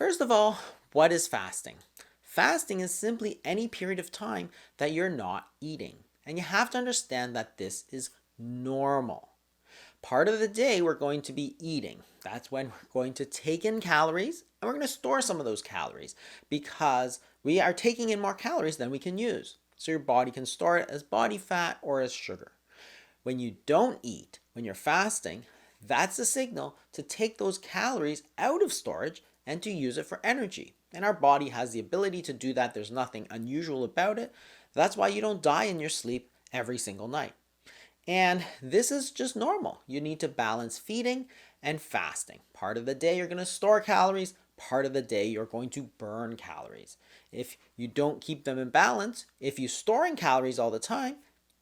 First of all, what is fasting? Fasting is simply any period of time that you're not eating. And you have to understand that this is normal. Part of the day we're going to be eating. That's when we're going to take in calories and we're going to store some of those calories because we are taking in more calories than we can use. So your body can store it as body fat or as sugar. When you don't eat, when you're fasting, that's a signal to take those calories out of storage and to use it for energy. And our body has the ability to do that. There's nothing unusual about it. That's why you don't die in your sleep every single night. And this is just normal. You need to balance feeding and fasting. Part of the day you're going to store calories, part of the day you're going to burn calories. If you don't keep them in balance, if you're storing calories all the time,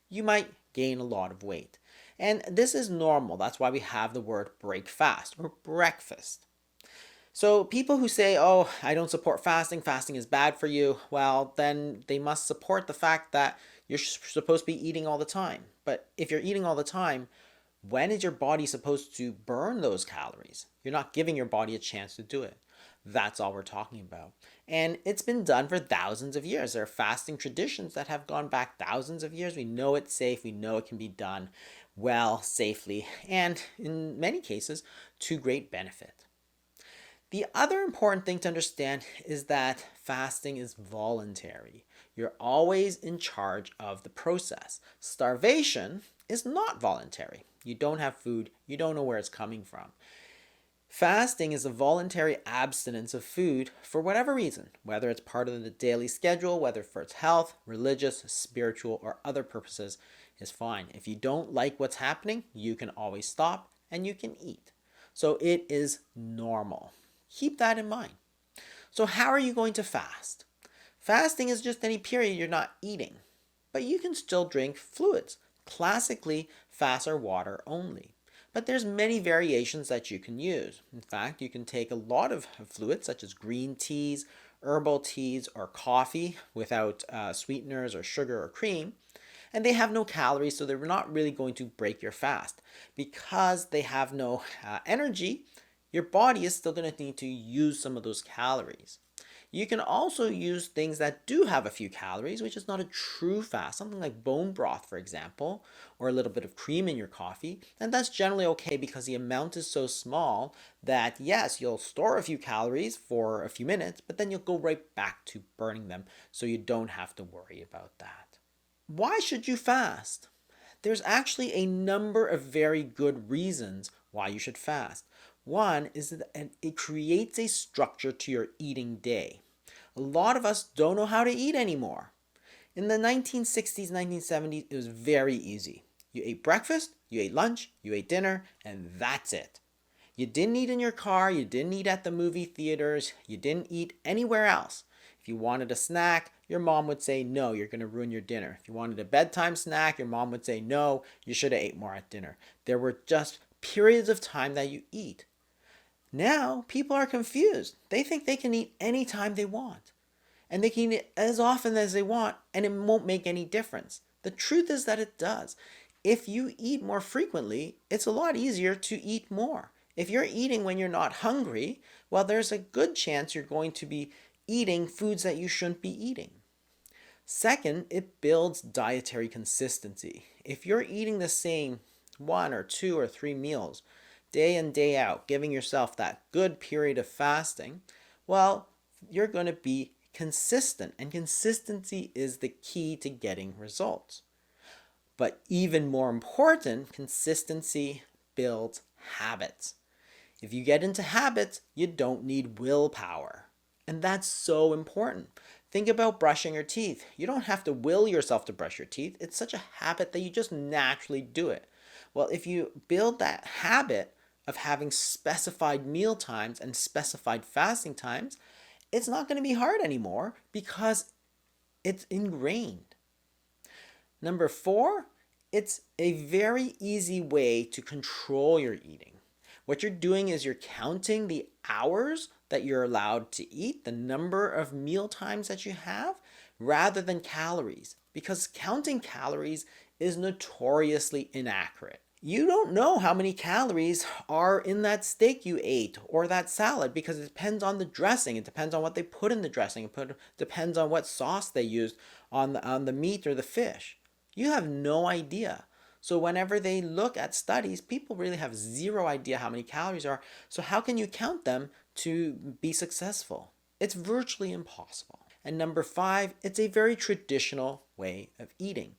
you might gain a lot of weight. And this is normal. That's why we have the word break fast or breakfast. So people who say, oh, I don't support fasting, fasting is bad for you, well, then they must support the fact that you're supposed to be eating all the time. But if you're eating all the time, when is your body supposed to burn those calories? You're not giving your body a chance to do it. That's all we're talking about. And it's been done for thousands of years. There are fasting traditions that have gone back thousands of years. We know it's safe. We know it can be done well, safely, and in many cases, to great benefit. The other important thing to understand is that fasting is voluntary. You're always in charge of the process. Starvation is not voluntary. You don't have food, you don't know where it's coming from. Fasting is a voluntary abstinence of food for whatever reason, whether it's part of the daily schedule, whether for its health, religious, spiritual, or other purposes is fine. If you don't like what's happening, you can always stop and you can eat. So it is normal. Keep that in mind. So how are you going to fast? Fasting is just any period you're not eating, but you can still drink fluids. Classically, fasts are water only. But there's many variations that you can use. In fact, you can take a lot of fluids such as green teas, herbal teas, or coffee without sweeteners or sugar or cream. And they have no calories, so they're not really going to break your fast. Because they have no energy, your body is still going to need to use some of those calories. You can also use things that do have a few calories, which is not a true fast, something like bone broth, for example, or a little bit of cream in your coffee. And that's generally okay because the amount is so small that, yes, you'll store a few calories for a few minutes, but then you'll go right back to burning them, so you don't have to worry about that. Why should you fast? There's actually a number of very good reasons why you should fast. One is that it creates a structure to your eating day. A lot of us don't know how to eat anymore. In the 1960s, 1970s, it was very easy. You ate breakfast, you ate lunch, you ate dinner, and that's it. You didn't eat in your car, you didn't eat at the movie theaters, you didn't eat anywhere else. If you wanted a snack, your mom would say, no, you're going to ruin your dinner. If you wanted a bedtime snack, your mom would say, no, you should have ate more at dinner. There were just periods of time that you eat. Now, people are confused. They think they can eat any time they want. And they can eat as often as they want, and it won't make any difference. The truth is that it does. If you eat more frequently, it's a lot easier to eat more. If you're eating when you're not hungry, well, there's a good chance you're going to be eating foods that you shouldn't be eating. Second, it builds dietary consistency. If you're eating the same 1 or 2 or 3 meals day in, day out, giving yourself that good period of fasting, well, you're going to be consistent, and consistency is the key to getting results. But even more important, consistency builds habits. If you get into habits, you don't need willpower. And that's so important. Think about brushing your teeth. You don't have to will yourself to brush your teeth. It's such a habit that you just naturally do it. Well, if you build that habit of having specified meal times and specified fasting times, it's not going to be hard anymore because it's ingrained. Number 4, it's a very easy way to control your eating. What you're doing is you're counting the hours that you're allowed to eat, the number of meal times that you have, rather than calories. Because counting calories is notoriously inaccurate. You don't know how many calories are in that steak you ate or that salad because it depends on the dressing. It depends on what they put in the dressing. Depends on what sauce they used on the meat or the fish. You have no idea. So whenever they look at studies, people really have zero idea how many calories are. So how can you count them to be successful? It's virtually impossible. And number five, it's a very traditional way of eating.